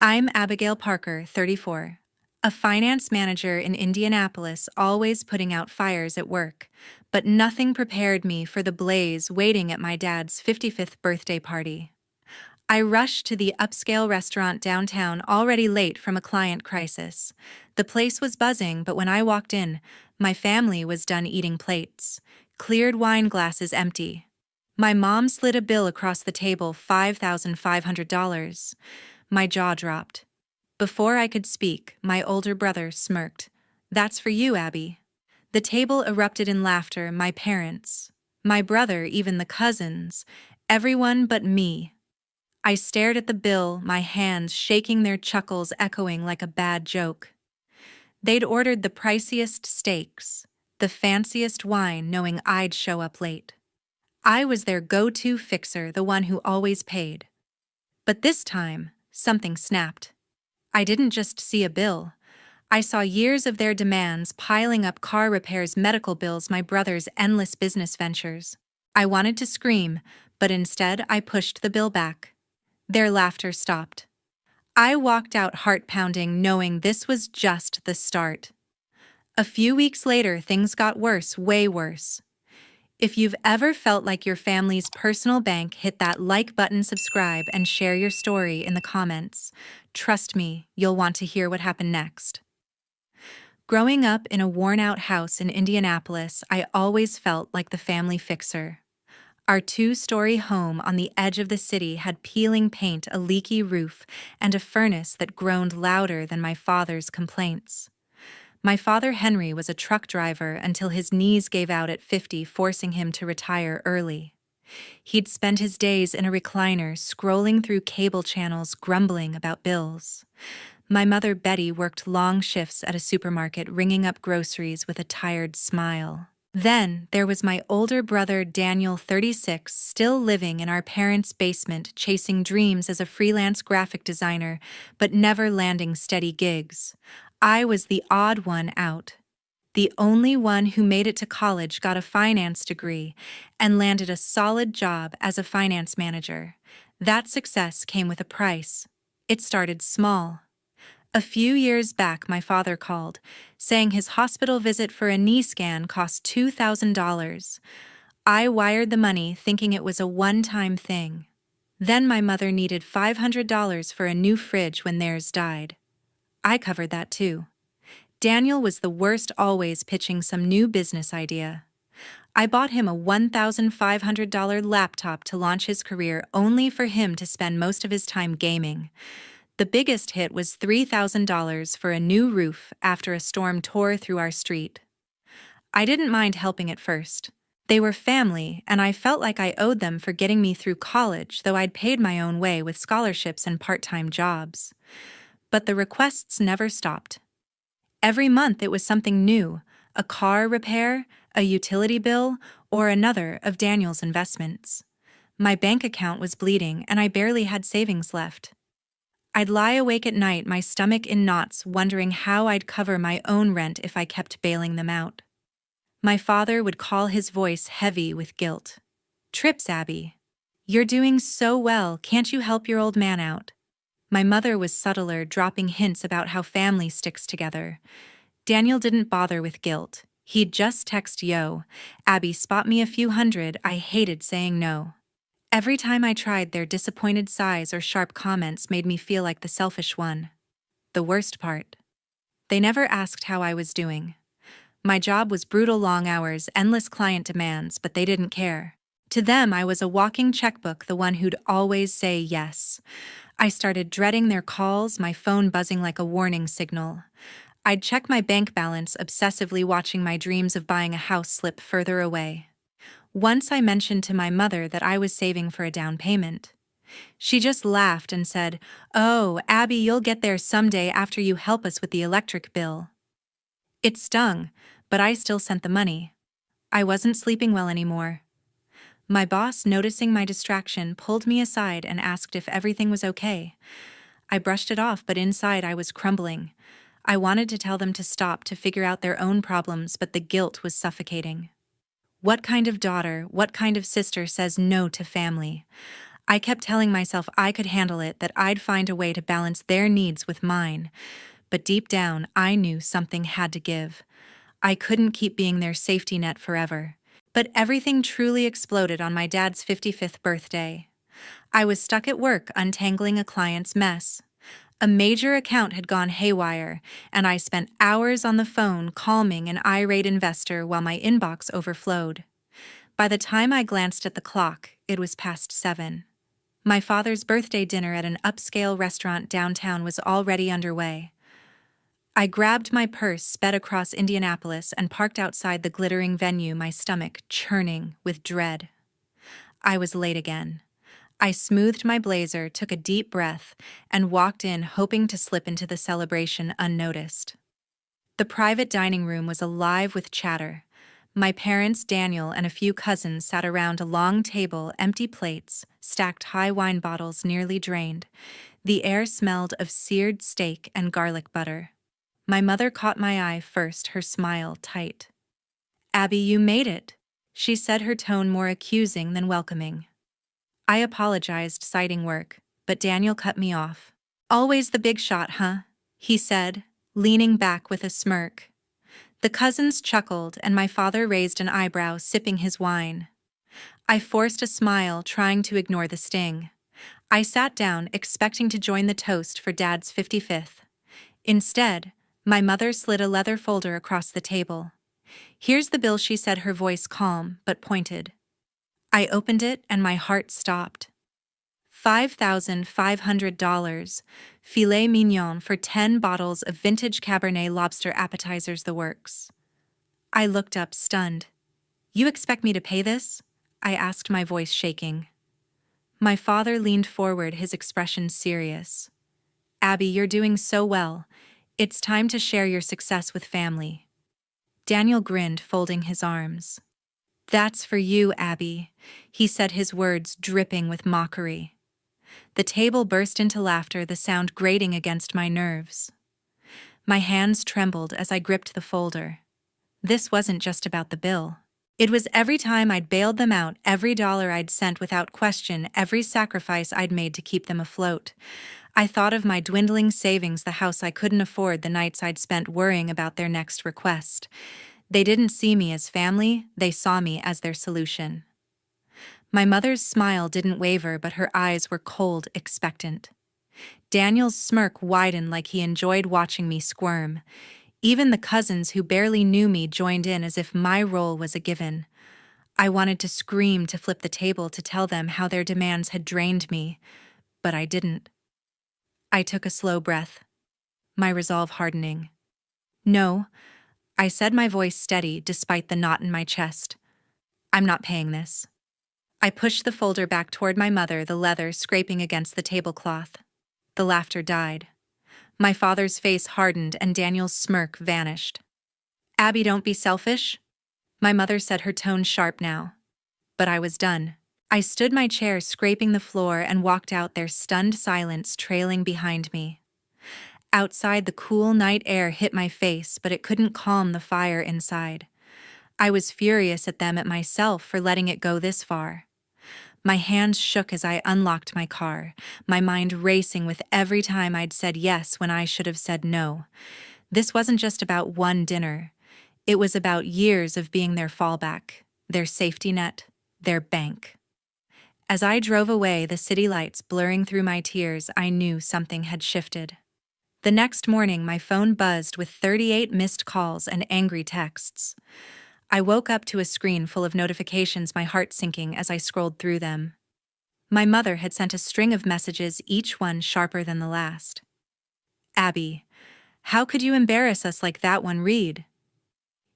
I'm Abigail Parker, 34, a finance manager in Indianapolis, always putting out fires at work. But nothing prepared me for the blaze waiting at my dad's 55th birthday party. I rushed to the upscale restaurant downtown, already late from a client crisis. The place was buzzing, but when I walked in, my family was done eating plates, cleared wine glasses empty. My mom slid a bill across the table, $5,500. My jaw dropped. Before I could speak, my older brother smirked. "That's for you, Abby." The table erupted in laughter, my parents, my brother, even the cousins, everyone but me. I stared at the bill, my hands shaking, their chuckles echoing like a bad joke. They'd ordered the priciest steaks, the fanciest wine, knowing I'd show up late. I was their go-to fixer, the one who always paid. But this time, something snapped. I didn't just see a bill. I saw years of their demands piling up: car repairs, medical bills, my brother's endless business ventures. I wanted to scream, but instead I pushed the bill back. Their laughter stopped. I walked out heart pounding, knowing this was just the start. A few weeks later, things got worse, way worse. If you've ever felt like your family's personal bank, hit that like button, subscribe, and share your story in the comments. Trust me, you'll want to hear what happened next. Growing up in a worn-out house in Indianapolis, I always felt like the family fixer. Our two-story home on the edge of the city had peeling paint, a leaky roof, and a furnace that groaned louder than my father's complaints. My father, Henry, was a truck driver until his knees gave out at 50, forcing him to retire early. He'd spend his days in a recliner, scrolling through cable channels, grumbling about bills. My mother, Betty, worked long shifts at a supermarket, ringing up groceries with a tired smile. Then there was my older brother, Daniel, 36, still living in our parents' basement, chasing dreams as a freelance graphic designer, but never landing steady gigs. I was the odd one out. The only one who made it to college, got a finance degree, and landed a solid job as a finance manager. That success came with a price. It started small. A few years back, my father called, saying his hospital visit for a knee scan cost $2,000. I wired the money, thinking it was a one-time thing. Then my mother needed $500 for a new fridge when theirs died. I covered that too. Daniel was the worst, always pitching some new business idea. I bought him a $1,500 laptop to launch his career, only for him to spend most of his time gaming. The biggest hit was $3,000 for a new roof after a storm tore through our street. I didn't mind helping at first. They were family, and I felt like I owed them for getting me through college, though I'd paid my own way with scholarships and part-time jobs. But the requests never stopped. Every month it was something new: a car repair, a utility bill, or another of Daniel's investments. My bank account was bleeding, and I barely had savings left. I'd lie awake at night, my stomach in knots, wondering how I'd cover my own rent if I kept bailing them out. My father would call, his voice heavy with guilt. "Trips, Abby. You're doing so well, can't you help your old man out?" My mother was subtler, dropping hints about how family sticks together. Daniel didn't bother with guilt. He'd just text, "Yo, Abby, spot me a few hundred." I hated saying no. Every time I tried, their disappointed sighs or sharp comments made me feel like the selfish one. The worst part: they never asked how I was doing. My job was brutal: long hours, endless client demands, but they didn't care. To them, I was a walking checkbook, the one who'd always say yes. I started dreading their calls, my phone buzzing like a warning signal. I'd check my bank balance, obsessively watching my dreams of buying a house slip further away. Once I mentioned to my mother that I was saving for a down payment. She just laughed and said, "Oh, Abby, you'll get there someday after you help us with the electric bill." It stung, but I still sent the money. I wasn't sleeping well anymore. My boss, noticing my distraction, pulled me aside and asked if everything was okay. I brushed it off, but inside I was crumbling. I wanted to tell them to stop, to figure out their own problems, but the guilt was suffocating. What kind of daughter, what kind of sister says no to family? I kept telling myself I could handle it, that I'd find a way to balance their needs with mine. But deep down, I knew something had to give. I couldn't keep being their safety net forever. But everything truly exploded on my dad's 55th birthday. I was stuck at work untangling a client's mess. A major account had gone haywire, and I spent hours on the phone calming an irate investor while my inbox overflowed. By the time I glanced at the clock, it was past 7. My father's birthday dinner at an upscale restaurant downtown was already underway. I grabbed my purse, sped across Indianapolis, and parked outside the glittering venue, my stomach churning with dread. I was late again. I smoothed my blazer, took a deep breath, and walked in, hoping to slip into the celebration unnoticed. The private dining room was alive with chatter. My parents, Daniel, and a few cousins sat around a long table, empty plates, stacked high wine bottles nearly drained. The air smelled of seared steak and garlic butter. My mother caught my eye first, her smile tight. "Abby, you made it," she said, her tone more accusing than welcoming. I apologized, citing work, but Daniel cut me off. "Always the big shot, huh?" he said, leaning back with a smirk. The cousins chuckled, and my father raised an eyebrow, sipping his wine. I forced a smile, trying to ignore the sting. I sat down, expecting to join the toast for Dad's 55th. Instead, my mother slid a leather folder across the table. "Here's the bill," she said, her voice calm but pointed. I opened it and my heart stopped. $5,500, filet mignon for 10 bottles of vintage Cabernet lobster appetizers, the works. I looked up, stunned. "You expect me to pay this?" I asked, my voice shaking. My father leaned forward, his expression serious. "Abby, you're doing so well. It's time to share your success with family." Daniel grinned, folding his arms. "That's for you, Abby," he said, his words dripping with mockery. The table burst into laughter, the sound grating against my nerves. My hands trembled as I gripped the folder. This wasn't just about the bill. It was every time I'd bailed them out, every dollar I'd sent without question, every sacrifice I'd made to keep them afloat. I thought of my dwindling savings, the house I couldn't afford, the nights I'd spent worrying about their next request. They didn't see me as family, they saw me as their solution. My mother's smile didn't waver, but her eyes were cold, expectant. Daniel's smirk widened like he enjoyed watching me squirm. Even the cousins who barely knew me joined in as if my role was a given. I wanted to scream, to flip the table, to tell them how their demands had drained me, but I didn't. I took a slow breath, my resolve hardening. "No," I said, my voice steady despite the knot in my chest. "I'm not paying this." I pushed the folder back toward my mother, the leather scraping against the tablecloth. The laughter died. My father's face hardened and Daniel's smirk vanished. "Abby, don't be selfish," my mother said, her tone sharp now. But I was done. I stood my chair, scraping the floor, and walked out, their stunned silence trailing behind me. Outside, the cool night air hit my face, but it couldn't calm the fire inside. I was furious at them, at myself, for letting it go this far. My hands shook as I unlocked my car, my mind racing with every time I'd said yes when I should have said no. This wasn't just about one dinner. It was about years of being their fallback, their safety net, their bank. As I drove away, the city lights blurring through my tears, I knew something had shifted. The next morning, my phone buzzed with 38 missed calls and angry texts. I woke up to a screen full of notifications, my heart sinking as I scrolled through them. My mother had sent a string of messages, each one sharper than the last. "Abby, how could you embarrass us like that?" one read.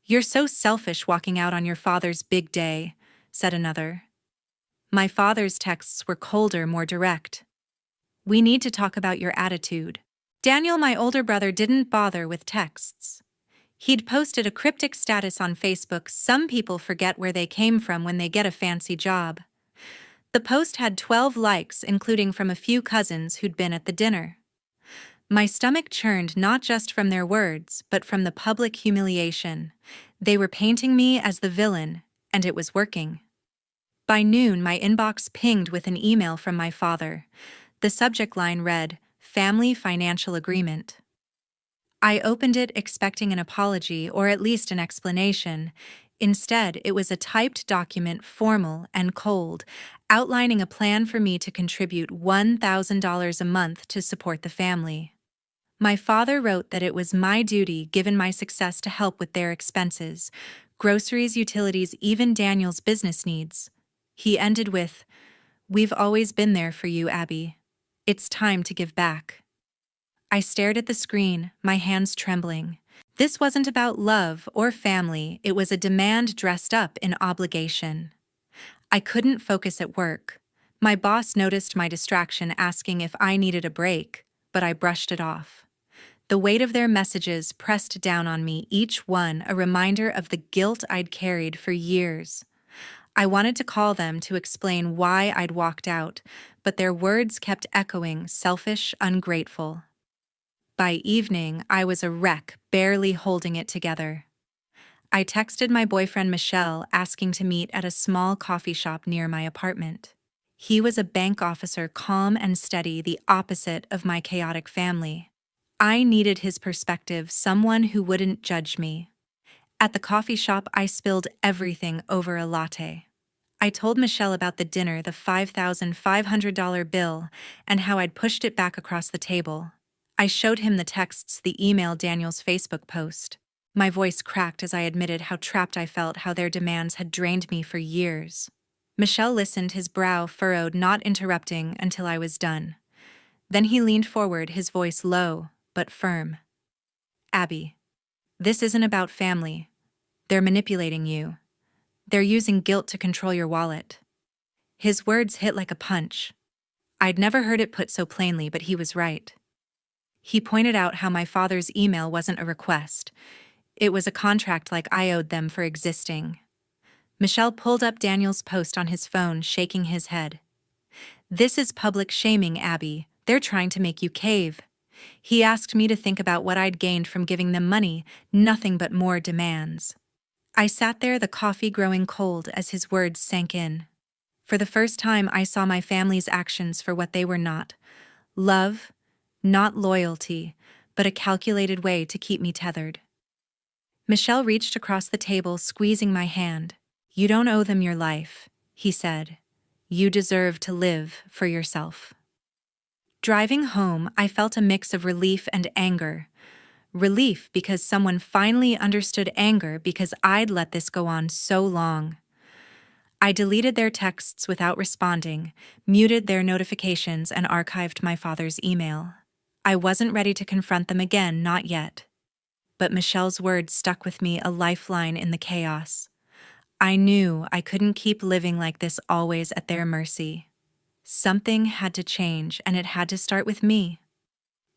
"You're so selfish walking out on your father's big day," said another. My father's texts were colder, more direct. "We need to talk about your attitude." Daniel, my older brother, didn't bother with texts. He'd posted a cryptic status on Facebook, "Some people forget where they came from when they get a fancy job." The post had 12 likes, including from a few cousins who'd been at the dinner. My stomach churned, not just from their words, but from the public humiliation. They were painting me as the villain, and it was working. By noon, my inbox pinged with an email from my father. The subject line read, "Family Financial Agreement." I opened it expecting an apology or at least an explanation. Instead, it was a typed document, formal and cold, outlining a plan for me to contribute $1,000 a month to support the family. My father wrote that it was my duty, given my success, to help with their expenses, groceries, utilities, even Daniel's business needs. He ended with, "We've always been there for you, Abby. It's time to give back." I stared at the screen, my hands trembling. This wasn't about love or family, it was a demand dressed up in obligation. I couldn't focus at work. My boss noticed my distraction, asking if I needed a break, but I brushed it off. The weight of their messages pressed down on me, each one a reminder of the guilt I'd carried for years. I wanted to call them to explain why I'd walked out, but their words kept echoing, selfish, ungrateful. By evening, I was a wreck, barely holding it together. I texted my boyfriend Michelle, asking to meet at a small coffee shop near my apartment. He was a bank officer, calm and steady, the opposite of my chaotic family. I needed his perspective, someone who wouldn't judge me. At the coffee shop, I spilled everything over a latte. I told Michelle about the dinner, the $5,500 bill, and how I'd pushed it back across the table. I showed him the texts, the email, Daniel's Facebook post. My voice cracked as I admitted how trapped I felt, how their demands had drained me for years. Michelle listened, his brow furrowed, not interrupting until I was done. Then he leaned forward, his voice low but firm. "Abby, this isn't about family. They're manipulating you. They're using guilt to control your wallet." His words hit like a punch. I'd never heard it put so plainly, but he was right. He pointed out how my father's email wasn't a request. It was a contract, like I owed them for existing. Michelle pulled up Daniel's post on his phone, shaking his head. "This is public shaming, Abby. They're trying to make you cave." He asked me to think about what I'd gained from giving them money, nothing but more demands. I sat there, the coffee growing cold as his words sank in. For the first time, I saw my family's actions for what they were not. Love, not loyalty, but a calculated way to keep me tethered. Michelle reached across the table, squeezing my hand. "You don't owe them your life," he said. "You deserve to live for yourself." Driving home, I felt a mix of relief and anger. Relief because someone finally understood, anger because I'd let this go on so long. I deleted their texts without responding, muted their notifications, and archived my father's email. I wasn't ready to confront them again, not yet. But Michelle's words stuck with me, a lifeline in the chaos. I knew I couldn't keep living like this, always at their mercy. Something had to change, and it had to start with me.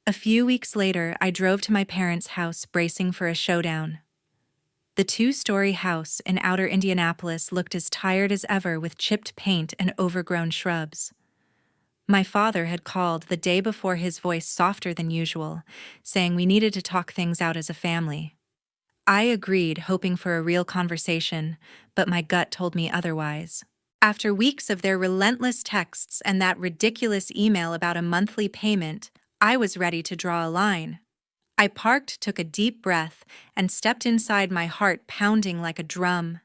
A few weeks later, I drove to my parents' house, bracing for a showdown. The two-story house in outer Indianapolis looked as tired as ever, with chipped paint and overgrown shrubs. My father had called the day before, his voice softer than usual, saying we needed to talk things out as a family. I agreed, hoping for a real conversation, but my gut told me otherwise. After weeks of their relentless texts and that ridiculous email about a monthly payment, I was ready to draw a line. I parked, took a deep breath, and stepped inside, my heart pounding like a drum.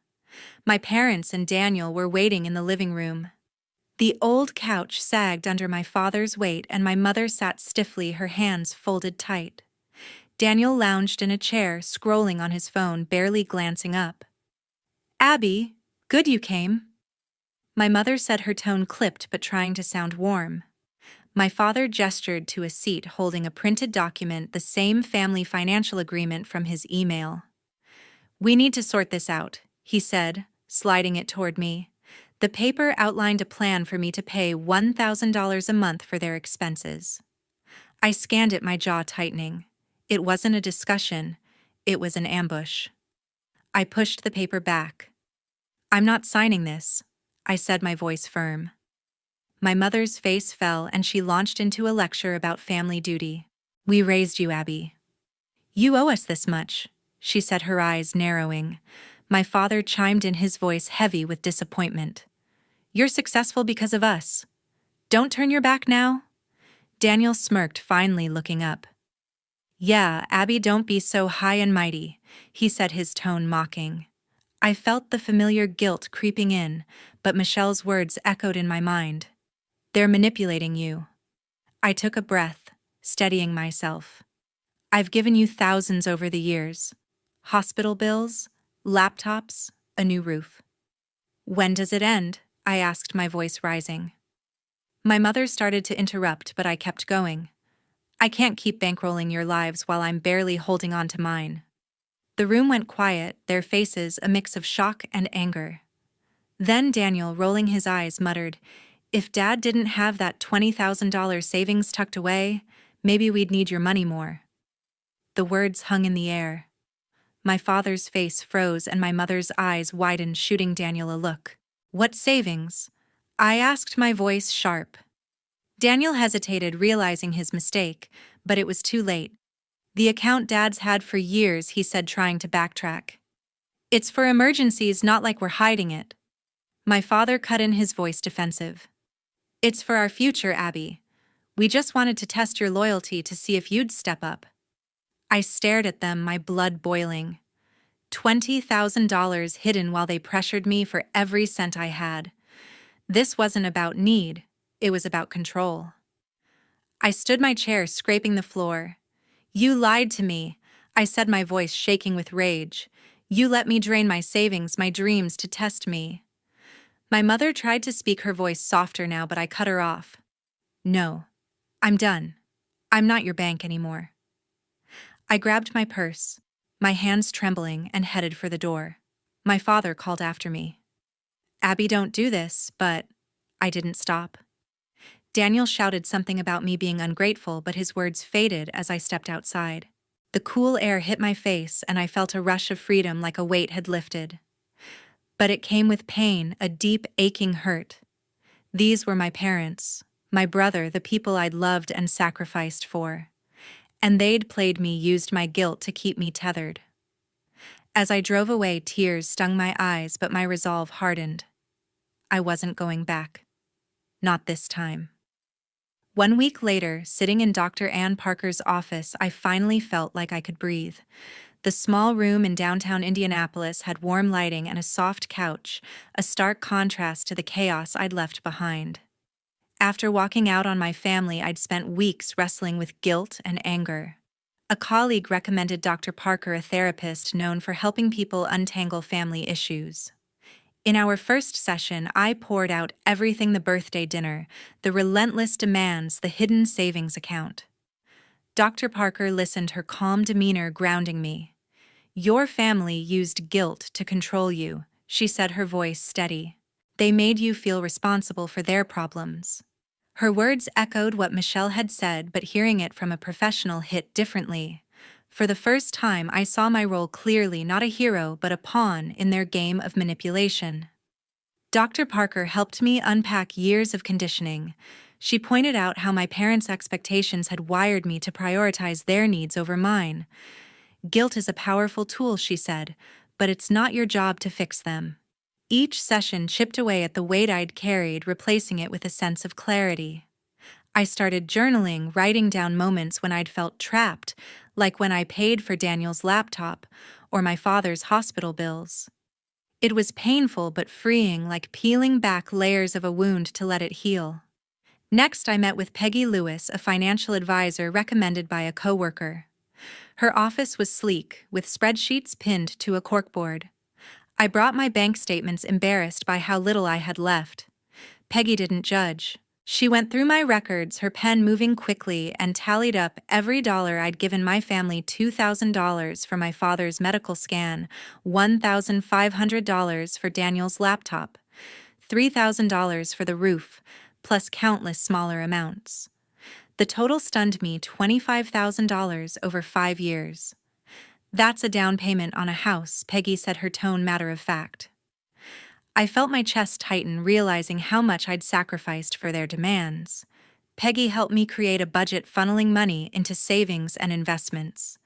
My parents and Daniel were waiting in the living room. The old couch sagged under my father's weight, and my mother sat stiffly, her hands folded tight. Daniel lounged in a chair, scrolling on his phone, barely glancing up. "Abby, good you came." My mother said, her tone clipped but trying to sound warm. My father gestured to a seat, holding a printed document, the same family financial agreement from his email. "We need to sort this out," he said, sliding it toward me. The paper outlined a plan for me to pay $1,000 a month for their expenses. I scanned it, my jaw tightening. It wasn't a discussion, it was an ambush. I pushed the paper back. "I'm not signing this," I said, my voice firm. My mother's face fell, and she launched into a lecture about family duty. "We raised you, Abby. You owe us this much," she said, her eyes narrowing. My father chimed in, his voice heavy with disappointment. You're successful because of us. Don't turn your back now." Daniel smirked, finally looking up. "Yeah, Abby, don't be so high and mighty," he said, his tone mocking. I felt the familiar guilt creeping in, but Michelle's words echoed in my mind. "They're manipulating you." I took a breath, steadying myself. "I've given you thousands over the years. Hospital bills, laptops, a new roof. When does it end?" I asked, my voice rising. My mother started to interrupt, but I kept going. "I can't keep bankrolling your lives while I'm barely holding on to mine." The room went quiet, their faces a mix of shock and anger. Then Daniel, rolling his eyes, muttered, "If Dad didn't have that $20,000 savings tucked away, maybe we'd need your money more." The words hung in the air. My father's face froze and my mother's eyes widened, shooting Daniel a look. "What savings?" I asked, my voice sharp. Daniel hesitated, realizing his mistake, but it was too late. "The account Dad's had for years," he said, trying to backtrack. "It's for emergencies, not like we're hiding it." My father cut in, his voice defensive. "It's for our future, Abby. We just wanted to test your loyalty to see if you'd step up." I stared at them, my blood boiling. $20,000 hidden while they pressured me for every cent I had. This wasn't about need, it was about control. I stood my chair, scraping the floor. "You lied to me," I said, my voice shaking with rage. "You let me drain my savings, my dreams, to test me." My mother tried to speak, her voice softer now, but I cut her off. "No, I'm done. I'm not your bank anymore." I grabbed my purse, my hands trembling, and headed for the door. My father called after me. "Abby, don't do this," but I didn't stop. Daniel shouted something about me being ungrateful, but his words faded as I stepped outside. The cool air hit my face, and I felt a rush of freedom, like a weight had lifted. But it came with pain, a deep, aching hurt. These were my parents, my brother, the people I'd loved and sacrificed for. And they'd played me, used my guilt to keep me tethered. As I drove away, tears stung my eyes, but my resolve hardened. I wasn't going back. Not this time. 1 week later, sitting in Dr. Ann Parker's office, I finally felt like I could breathe. The small room in downtown Indianapolis had warm lighting and a soft couch, a stark contrast to the chaos I'd left behind. After walking out on my family, I'd spent weeks wrestling with guilt and anger. A colleague recommended Dr. Parker, a therapist known for helping people untangle family issues. In our first session, I poured out everything: the birthday dinner, the relentless demands, the hidden savings account. Dr. Parker listened, her calm demeanor grounding me. "Your family used guilt to control you," she said, her voice steady. "They made you feel responsible for their problems." Her words echoed what Michelle had said, but hearing it from a professional hit differently. For the first time, I saw my role clearly: not a hero, but a pawn in their game of manipulation. Dr. Parker helped me unpack years of conditioning. She pointed out how my parents' expectations had wired me to prioritize their needs over mine. "Guilt is a powerful tool," she said, "but it's not your job to fix them." Each session chipped away at the weight I'd carried, replacing it with a sense of clarity. I started journaling, writing down moments when I'd felt trapped, like when I paid for Daniel's laptop or my father's hospital bills. It was painful but freeing, like peeling back layers of a wound to let it heal. Next, I met with Peggy Lewis, a financial advisor recommended by a coworker. Her office was sleek, with spreadsheets pinned to a corkboard. I brought my bank statements, embarrassed by how little I had left. Peggy didn't judge. She went through my records, her pen moving quickly, and tallied up every dollar I'd given my family: $2,000 for my father's medical scan, $1,500 for Daniel's laptop, $3,000 for the roof, plus countless smaller amounts. The total stunned me: $25,000 over 5 years. "That's a down payment on a house," Peggy said, her tone matter of fact. I felt my chest tighten, realizing how much I'd sacrificed for their demands. Peggy helped me create a budget, funneling money into savings and investments.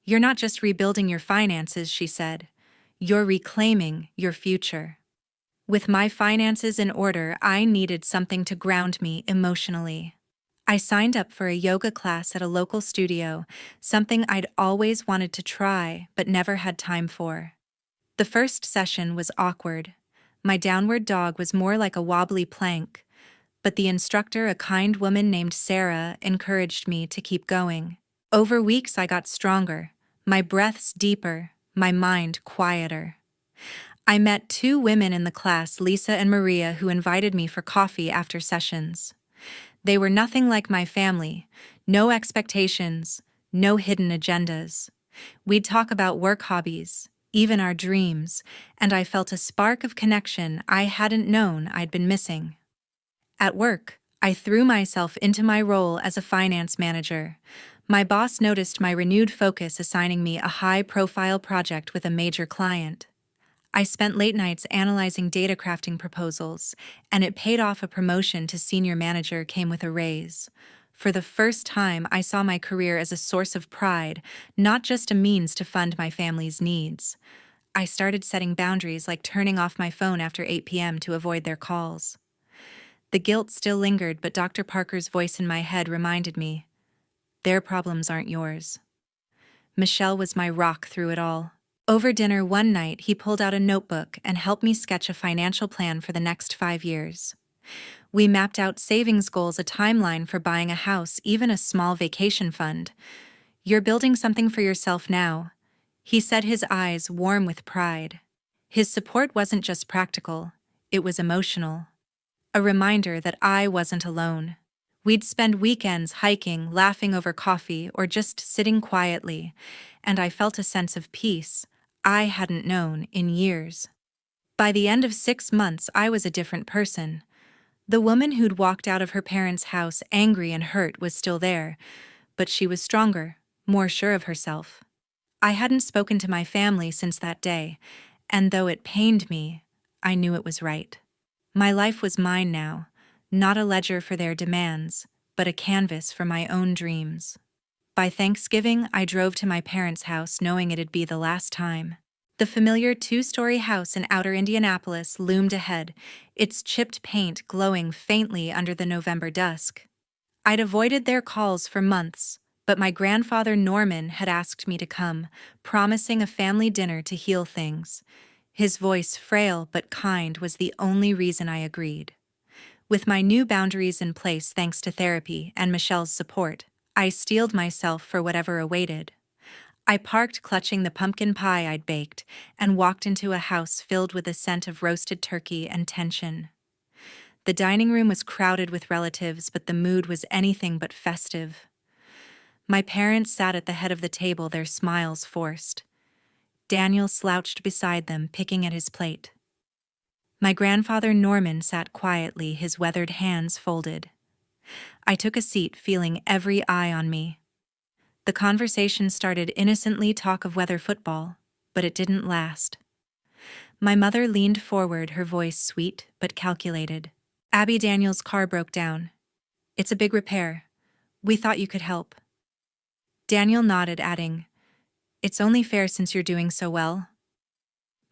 "You're not just rebuilding your finances," she said. "You're reclaiming your future." With my finances in order, I needed something to ground me emotionally. I signed up for a yoga class at a local studio, something I'd always wanted to try but never had time for. The first session was awkward. My downward dog was more like a wobbly plank, but the instructor, a kind woman named Sarah, encouraged me to keep going. Over weeks, I got stronger, my breaths deeper, my mind quieter. I met two women in the class, Lisa and Maria, who invited me for coffee after sessions. They were nothing like my family, no expectations, no hidden agendas. We'd talk about work, hobbies, even our dreams, and I felt a spark of connection I hadn't known I'd been missing. At work, I threw myself into my role as a finance manager. My boss noticed my renewed focus, assigning me a high-profile project with a major client. I spent late nights analyzing data crafting proposals, and it paid off. A promotion to senior manager came with a raise. For the first time, I saw my career as a source of pride, not just a means to fund my family's needs. I started setting boundaries, like turning off my phone after 8 p.m. to avoid their calls. The guilt still lingered, but Dr. Parker's voice in my head reminded me, their problems aren't yours. Michelle was my rock through it all. Over dinner one night, he pulled out a notebook and helped me sketch a financial plan for the next 5 years. We mapped out savings goals, a timeline for buying a house, even a small vacation fund. You're building something for yourself now, he said, his eyes warm with pride. His support wasn't just practical, it was emotional. A reminder that I wasn't alone. We'd spend weekends hiking, laughing over coffee, or just sitting quietly, and I felt a sense of peace I hadn't known in years. By the end of 6 months, I was a different person. The woman who'd walked out of her parents' house angry and hurt was still there, but she was stronger, more sure of herself. I hadn't spoken to my family since that day, and though it pained me, I knew it was right. My life was mine now, not a ledger for their demands, but a canvas for my own dreams. By Thanksgiving, I drove to my parents' house knowing it'd be the last time. The familiar 2-story house in outer Indianapolis loomed ahead, its chipped paint glowing faintly under the November dusk. I'd avoided their calls for months, but my grandfather Norman had asked me to come, promising a family dinner to heal things. His voice, frail but kind, was the only reason I agreed. With my new boundaries in place thanks to therapy and Michelle's support, I steeled myself for whatever awaited. I parked, clutching the pumpkin pie I'd baked, and walked into a house filled with a scent of roasted turkey and tension. The dining room was crowded with relatives, but the mood was anything but festive. My parents sat at the head of the table, their smiles forced. Daniel slouched beside them, picking at his plate. My grandfather Norman sat quietly, his weathered hands folded. I took a seat, feeling every eye on me. The conversation started innocently, talk of weather, football, but it didn't last. My mother leaned forward, her voice sweet but calculated. Abby, Daniel's car broke down. It's a big repair. We thought you could help. Daniel nodded, adding, it's only fair since you're doing so well.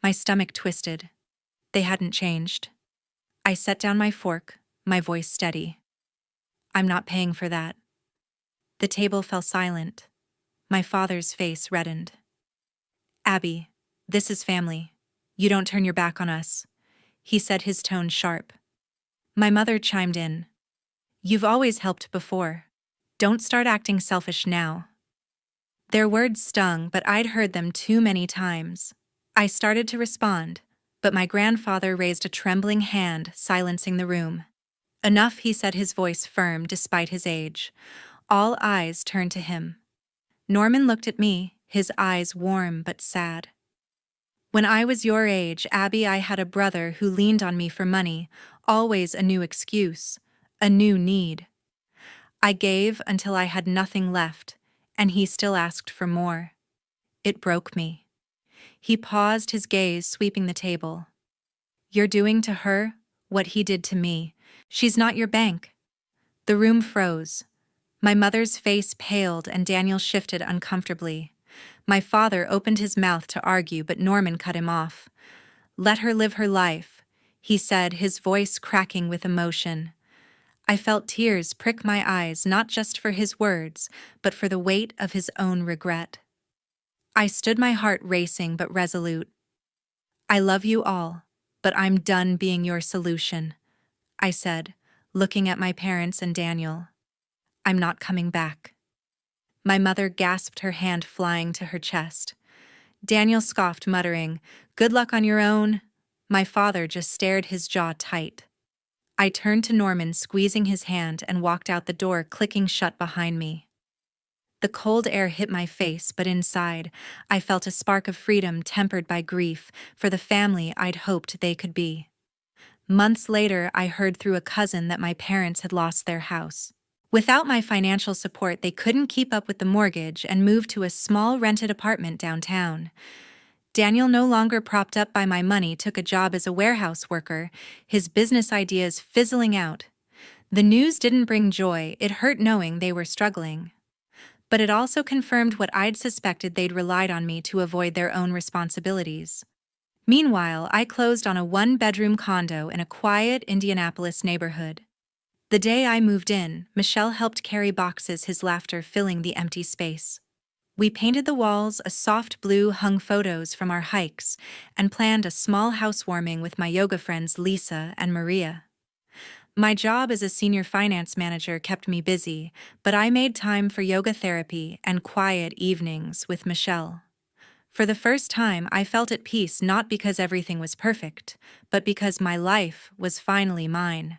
My stomach twisted. They hadn't changed. I set down my fork, my voice steady. I'm not paying for that. The table fell silent. My father's face reddened. Abby, this is family. You don't turn your back on us, he said, his tone sharp. My mother chimed in. You've always helped before. Don't start acting selfish now. Their words stung, but I'd heard them too many times. I started to respond, but my grandfather raised a trembling hand, silencing the room. Enough, he said, his voice firm despite his age. All eyes turned to him. Norman looked at me, his eyes warm but sad. When I was your age, Abby, I had a brother who leaned on me for money, always a new excuse, a new need. I gave until I had nothing left, and he still asked for more. It broke me. He paused, his gaze sweeping the table. You're doing to her what he did to me. She's not your bank. The room froze. My mother's face paled and Daniel shifted uncomfortably. My father opened his mouth to argue, but Norman cut him off. Let her live her life. he said, his voice cracking with emotion. I felt tears prick my eyes not just for his words, but for the weight of his own regret. I stood, my heart racing but resolute. I love you all, but I'm done being your solution, I said, looking at my parents and Daniel. I'm not coming back. My mother gasped, her hand flying to her chest. Daniel scoffed, muttering, "Good luck on your own." My father just stared, his jaw tight. I turned to Norman, squeezing his hand, and walked out, the door clicking shut behind me. The cold air hit my face, but inside, I felt a spark of freedom tempered by grief for the family I'd hoped they could be. Months later, I heard through a cousin that my parents had lost their house. Without my financial support, they couldn't keep up with the mortgage and moved to a small rented apartment downtown. Daniel, no longer propped up by my money, took a job as a warehouse worker, his business ideas fizzling out. The news didn't bring joy, it hurt knowing they were struggling. But it also confirmed what I'd suspected: they'd relied on me to avoid their own responsibilities. Meanwhile, I closed on a one-bedroom condo in a quiet Indianapolis neighborhood. The day I moved in, Michelle helped carry boxes, his laughter filling the empty space. We painted the walls a soft blue, hung photos from our hikes, and planned a small housewarming with my yoga friends Lisa and Maria. My job as a senior finance manager kept me busy, but I made time for yoga therapy and quiet evenings with Michelle. For the first time, I felt at peace, not because everything was perfect, but because my life was finally mine.